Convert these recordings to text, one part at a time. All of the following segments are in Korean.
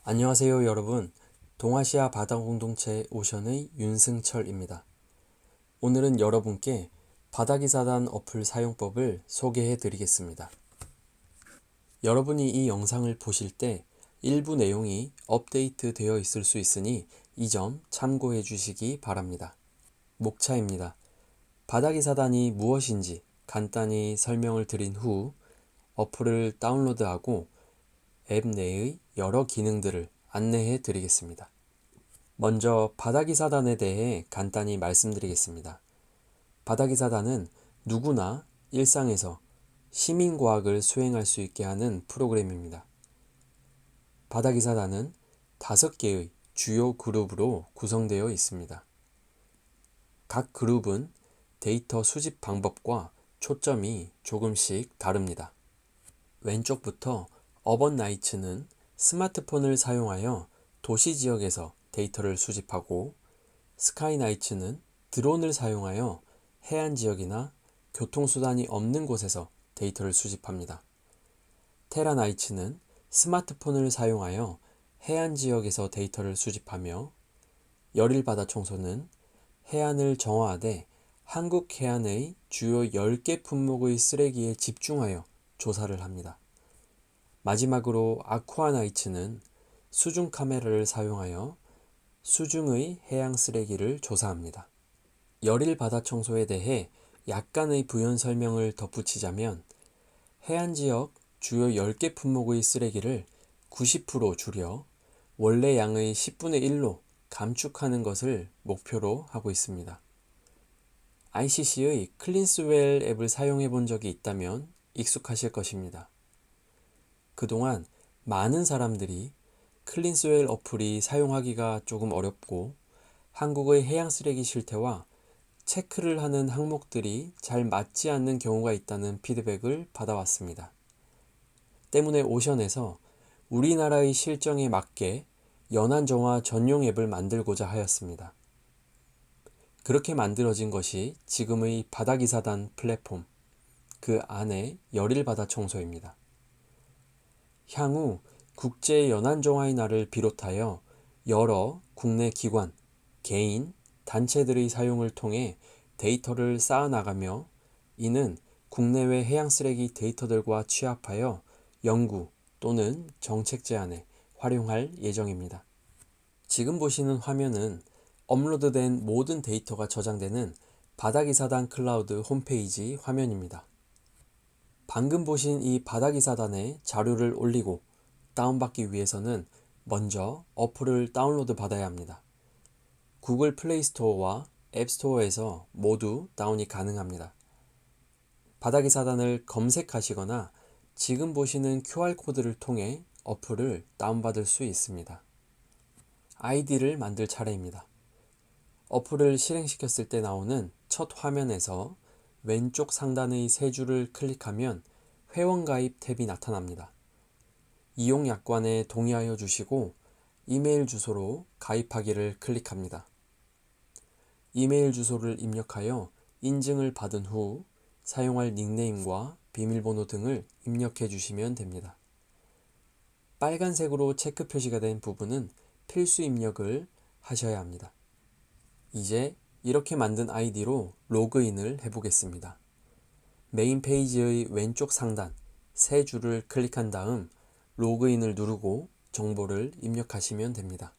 안녕하세요 여러분. 동아시아 바다공동체 오션의 윤승철입니다. 오늘은 여러분께 바다기사단 어플 사용법을 소개해 드리겠습니다. 여러분이 이 영상을 보실 때 일부 내용이 업데이트 되어 있을 수 있으니 이 점 참고해 주시기 바랍니다. 목차입니다. 바다기사단이 무엇인지 간단히 설명을 드린 후 어플을 다운로드하고 앱 내의 여러 기능들을 안내해 드리겠습니다. 먼저 바다기사단에 대해 간단히 말씀드리겠습니다. 바다기사단은 누구나 일상에서 시민과학을 수행할 수 있게 하는 프로그램입니다. 바다기사단은 5개의 주요 그룹으로 구성되어 있습니다. 각 그룹은 데이터 수집 방법과 초점이 조금씩 다릅니다. 왼쪽부터 어번나이츠는 스마트폰을 사용하여 도시 지역에서 데이터를 수집하고, 스카이나이츠는 드론을 사용하여 해안 지역이나 교통수단이 없는 곳에서 데이터를 수집합니다. 테라나이츠는 스마트폰을 사용하여 해안 지역에서 데이터를 수집하며, 열일바다청소는 해안을 정화하되 한국 해안의 주요 10개 품목의 쓰레기에 집중하여 조사를 합니다. 마지막으로 아쿠아나이츠는 수중 카메라를 사용하여 수중의 해양 쓰레기를 조사합니다. 열일 바다 청소에 대해 약간의 부연 설명을 덧붙이자면, 해안 지역 주요 10개 품목의 쓰레기를 90% 줄여 원래 양의 10분의 1로 감축하는 것을 목표로 하고 있습니다. ICC의 클린스웰 앱을 사용해 본 적이 있다면 익숙하실 것입니다. 그동안 많은 사람들이 클린스웰 어플이 사용하기가 조금 어렵고 한국의 해양 쓰레기 실태와 체크를 하는 항목들이 잘 맞지 않는 경우가 있다는 피드백을 받아왔습니다. 때문에 오션에서 우리나라의 실정에 맞게 연안정화 전용 앱을 만들고자 하였습니다. 그렇게 만들어진 것이 지금의 바다기사단 플랫폼, 그 안에 열일바다청소입니다. 향후 국제연안정화의 날을 비롯하여 여러 국내 기관, 개인, 단체들의 사용을 통해 데이터를 쌓아나가며, 이는 국내외 해양쓰레기 데이터들과 취합하여 연구 또는 정책 제안에 활용할 예정입니다. 지금 보시는 화면은 업로드된 모든 데이터가 저장되는 바다기사단 클라우드 홈페이지 화면입니다. 방금 보신 이 바다기사단에 자료를 올리고 다운받기 위해서는 먼저 어플을 다운로드 받아야 합니다. 구글 플레이 스토어와 앱 스토어에서 모두 다운이 가능합니다. 바다기사단을 검색하시거나 지금 보시는 QR코드를 통해 어플을 다운받을 수 있습니다. 아이디를 만들 차례입니다. 어플을 실행시켰을 때 나오는 첫 화면에서 왼쪽 상단의 세 줄을 클릭하면 회원가입 탭이 나타납니다. 이용 약관에 동의하여 주시고 이메일 주소로 가입하기를 클릭합니다. 이메일 주소를 입력하여 인증을 받은 후 사용할 닉네임과 비밀번호 등을 입력해 주시면 됩니다. 빨간색으로 체크 표시가 된 부분은 필수 입력을 하셔야 합니다. 이제 이렇게 만든 아이디로 로그인을 해보겠습니다. 메인 페이지의 왼쪽 상단 세 줄을 클릭한 다음 로그인을 누르고 정보를 입력하시면 됩니다.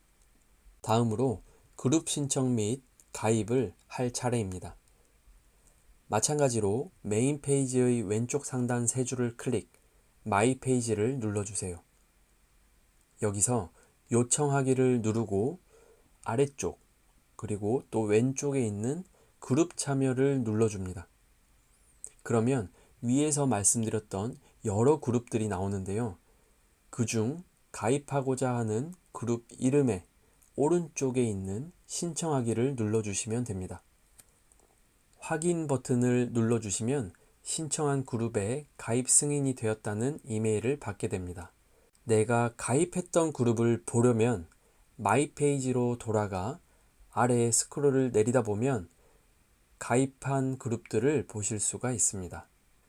다음으로 그룹 신청 및 가입을 할 차례입니다. 마찬가지로 메인 페이지의 왼쪽 상단 세 줄을 클릭, 마이 페이지를 눌러주세요. 여기서 요청하기를 누르고 아래쪽 그리고 또 왼쪽에 있는 그룹 참여를 눌러줍니다. 그러면 위에서 말씀드렸던 여러 그룹들이 나오는데요. 그중 가입하고자 하는 그룹 이름에 오른쪽에 있는 신청하기를 눌러주시면 됩니다. 확인 버튼을 눌러주시면 신청한 그룹에 가입 승인이 되었다는 이메일을 받게 됩니다. 내가 가입했던 그룹을 보려면 마이 페이지로 돌아가 아래에 스크롤을 내리다 보면 가입한 그룹들을 보실 수가 있습니다.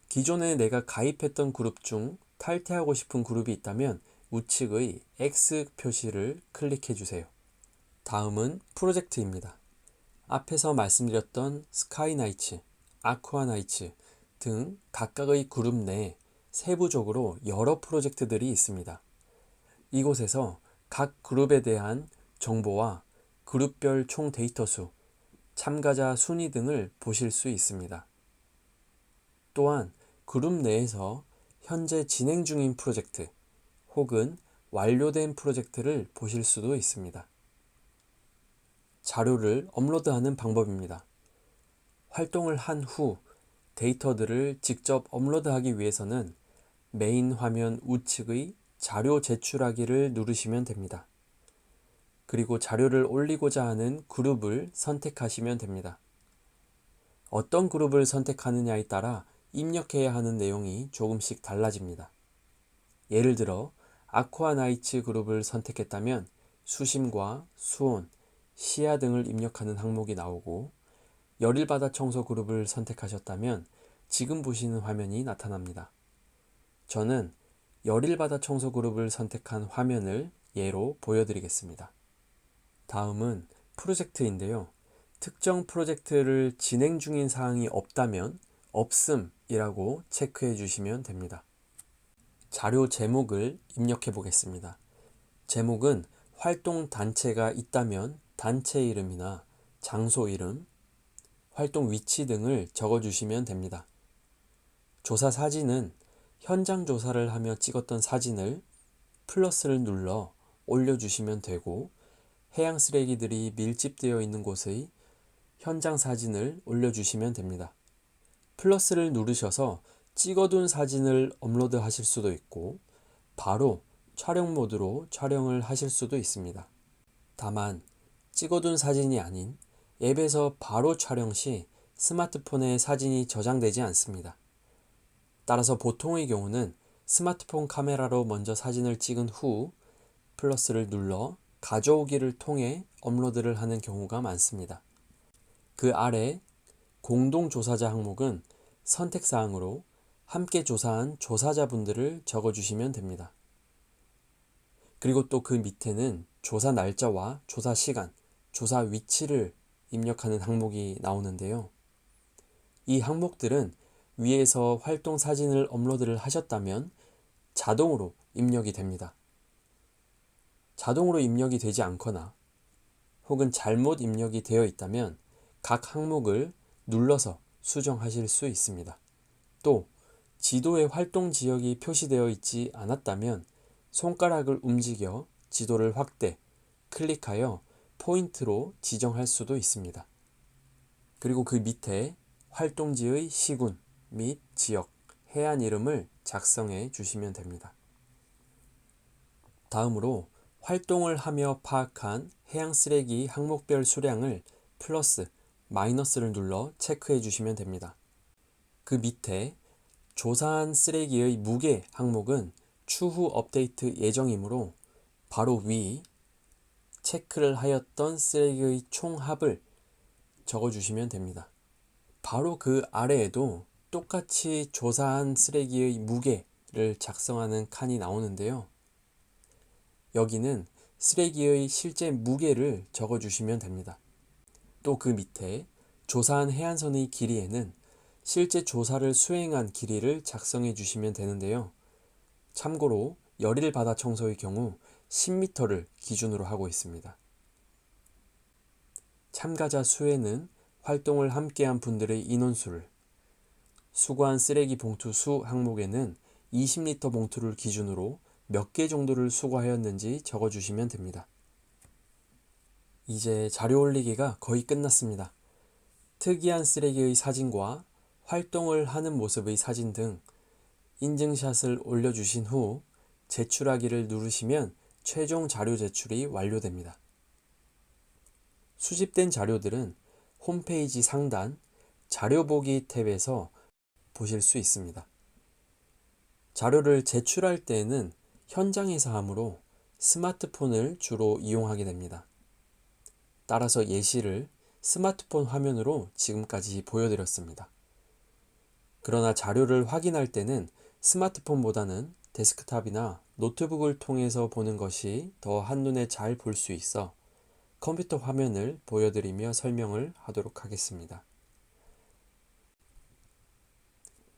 기존에 내가 가입했던 그룹 중 탈퇴하고 싶은 그룹이 있다면 우측의 X 표시를 클릭해 주세요. 다음은 프로젝트입니다. 앞에서 말씀드렸던 스카이나이츠, 아쿠아나이츠 등 각각의 그룹 내 세부적으로 여러 프로젝트들이 있습니다. 이곳에서 각 그룹에 대한 정보와 그룹별 총 데이터 수, 참가자 순위 등을 보실 수 있습니다. 또한 그룹 내에서 현재 진행 중인 프로젝트 혹은 완료된 프로젝트를 보실 수도 있습니다. 자료를 업로드하는 방법입니다. 활동을 한 후 데이터들을 직접 업로드하기 위해서는 메인 화면 우측의 자료 제출하기를 누르시면 됩니다. 그리고 자료를 올리고자 하는 그룹을 선택하시면 됩니다. 어떤 그룹을 선택하느냐에 따라 입력해야 하는 내용이 조금씩 달라집니다. 예를 들어 아쿠아나이츠 그룹을 선택했다면 수심과 수온, 시야 등을 입력하는 항목이 나오고 열일바다 청소 그룹을 선택하셨다면 지금 보시는 화면이 나타납니다. 저는 열일바다 청소 그룹을 선택한 화면을 예로 보여드리겠습니다. 다음은 프로젝트인데요. 특정 프로젝트를 진행 중인 사항이 없다면 없음이라고 체크해 주시면 됩니다. 자료 제목을 입력해 보겠습니다. 제목은 활동 단체가 있다면 단체 이름이나 장소 이름, 활동 위치 등을 적어주시면 됩니다. 조사 사진은 현장 조사를 하며 찍었던 사진을 플러스를 눌러 올려주시면 되고 해양 쓰레기들이 밀집되어 있는 곳의 현장 사진을 올려주시면 됩니다. 플러스를 누르셔서 찍어둔 사진을 업로드 하실 수도 있고 바로 촬영 모드로 촬영을 하실 수도 있습니다. 다만 찍어둔 사진이 아닌 앱에서 바로 촬영 시 스마트폰에 사진이 저장되지 않습니다. 따라서 보통의 경우는 스마트폰 카메라로 먼저 사진을 찍은 후 플러스를 눌러 가져오기를 통해 업로드를 하는 경우가 많습니다. 그 아래 공동조사자 항목은 선택사항으로 함께 조사한 조사자분들을 적어주시면 됩니다. 그리고 또 그 밑에는 조사 날짜와 조사 시간, 조사 위치를 입력하는 항목이 나오는데요. 이 항목들은 위에서 활동 사진을 업로드를 하셨다면 자동으로 입력이 됩니다. 자동으로 입력이 되지 않거나 혹은 잘못 입력이 되어 있다면 각 항목을 눌러서 수정하실 수 있습니다. 또 지도에 활동 지역이 표시되어 있지 않았다면 손가락을 움직여 지도를 확대, 클릭하여 포인트로 지정할 수도 있습니다. 그리고 그 밑에 활동지의 시군 및 지역, 해안 이름을 작성해 주시면 됩니다. 다음으로 활동을 하며 파악한 해양 쓰레기 항목별 수량을 플러스, 마이너스를 눌러 체크해 주시면 됩니다. 그 밑에 조사한 쓰레기의 무게 항목은 추후 업데이트 예정이므로 바로 위 체크를 하였던 쓰레기의 총합을 적어주시면 됩니다. 바로 그 아래에도 똑같이 조사한 쓰레기의 무게를 작성하는 칸이 나오는데요. 여기는 쓰레기의 실제 무게를 적어주시면 됩니다. 또 그 밑에 조사한 해안선의 길이에는 실제 조사를 수행한 길이를 작성해 주시면 되는데요. 참고로 열일 바다 청소의 경우 10m를 기준으로 하고 있습니다. 참가자 수에는 활동을 함께한 분들의 인원수를, 수거한 쓰레기 봉투 수 항목에는 20리터 봉투를 기준으로 몇 개 정도를 수거하였는지 적어주시면 됩니다. 이제 자료 올리기가 거의 끝났습니다. 특이한 쓰레기의 사진과 활동을 하는 모습의 사진 등 인증샷을 올려주신 후 제출하기를 누르시면 최종 자료 제출이 완료됩니다. 수집된 자료들은 홈페이지 상단 자료 보기 탭에서 보실 수 있습니다. 자료를 제출할 때에는 현장에서 하므로 스마트폰을 주로 이용하게 됩니다. 따라서 예시를 스마트폰 화면으로 지금까지 보여드렸습니다. 그러나 자료를 확인할 때는 스마트폰보다는 데스크탑이나 노트북을 통해서 보는 것이 더 한눈에 잘 볼 수 있어 컴퓨터 화면을 보여드리며 설명을 하도록 하겠습니다.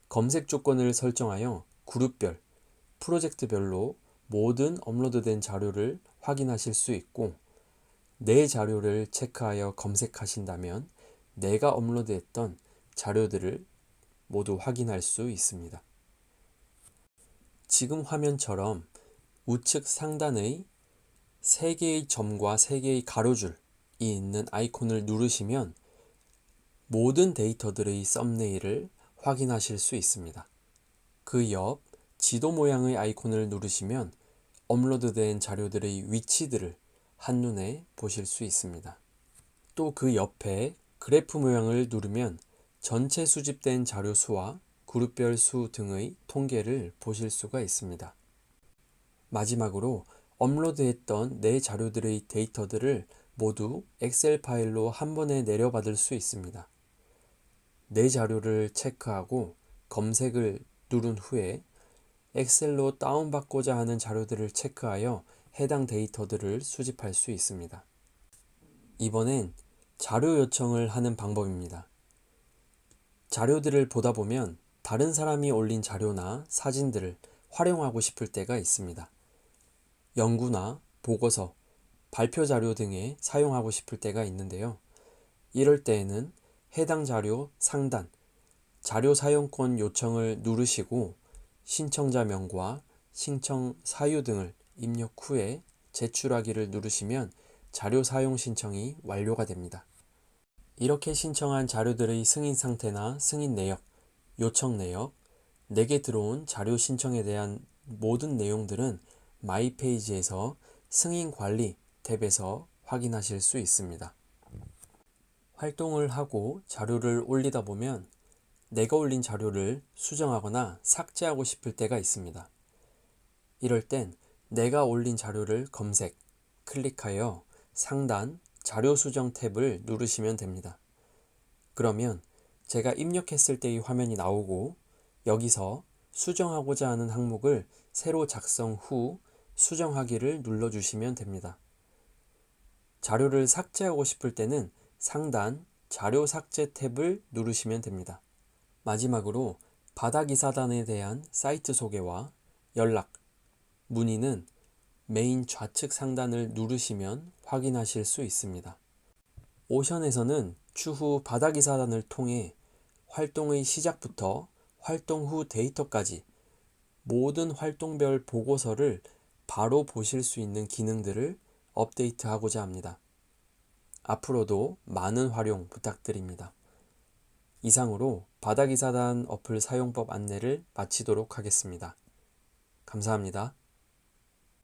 검색 조건을 설정하여 그룹별, 프로젝트별로 모든 업로드된 자료를 확인하실 수 있고 내 자료를 체크하여 검색하신다면 내가 업로드했던 자료들을 모두 확인할 수 있습니다. 지금 화면처럼 우측 상단의 3개의 점과 3개의 가로줄이 있는 아이콘을 누르시면 모든 데이터들의 썸네일을 확인하실 수 있습니다. 그 옆 지도 모양의 아이콘을 누르시면 업로드된 자료들의 위치들을 한눈에 보실 수 있습니다. 또 그 옆에 그래프 모양을 누르면 전체 수집된 자료 수와 그룹별 수 등의 통계를 보실 수가 있습니다. 마지막으로 업로드했던 내 자료들의 데이터들을 모두 엑셀 파일로 한 번에 내려받을 수 있습니다. 내 자료를 체크하고 검색을 누른 후에 엑셀로 다운받고자 하는 자료들을 체크하여 해당 데이터들을 수집할 수 있습니다. 이번엔 자료 요청을 하는 방법입니다. 자료들을 보다 보면 다른 사람이 올린 자료나 사진들을 활용하고 싶을 때가 있습니다. 연구나 보고서, 발표 자료 등에 사용하고 싶을 때가 있는데요. 이럴 때에는 해당 자료 상단, 자료 사용권 요청을 누르시고 신청자명과 신청 사유 등을 입력 후에 제출하기를 누르시면 자료 사용 신청이 완료가 됩니다. 이렇게 신청한 자료들의 승인 상태나 승인 내역, 요청 내역, 내게 들어온 자료 신청에 대한 모든 내용들은 마이 페이지에서 승인 관리 탭에서 확인하실 수 있습니다. 활동을 하고 자료를 올리다 보면 내가 올린 자료를 수정하거나 삭제하고 싶을 때가 있습니다. 이럴 땐 내가 올린 자료를 검색, 클릭하여 상단 자료 수정 탭을 누르시면 됩니다. 그러면 제가 입력했을 때의 화면이 나오고 여기서 수정하고자 하는 항목을 새로 작성 후 수정하기를 눌러주시면 됩니다. 자료를 삭제하고 싶을 때는 상단 자료 삭제 탭을 누르시면 됩니다. 마지막으로 바닥이사단에 대한 사이트 소개와 연락, 문의는 메인 좌측 상단을 누르시면 확인하실 수 있습니다. 오션에서는 추후 바닥이사단을 통해 활동의 시작부터 활동 후 데이터까지 모든 활동별 보고서를 바로 보실 수 있는 기능들을 업데이트하고자 합니다. 앞으로도 많은 활용 부탁드립니다. 이상으로 바닥이사단 어플 사용법 안내를 마치도록 하겠습니다. 감사합니다.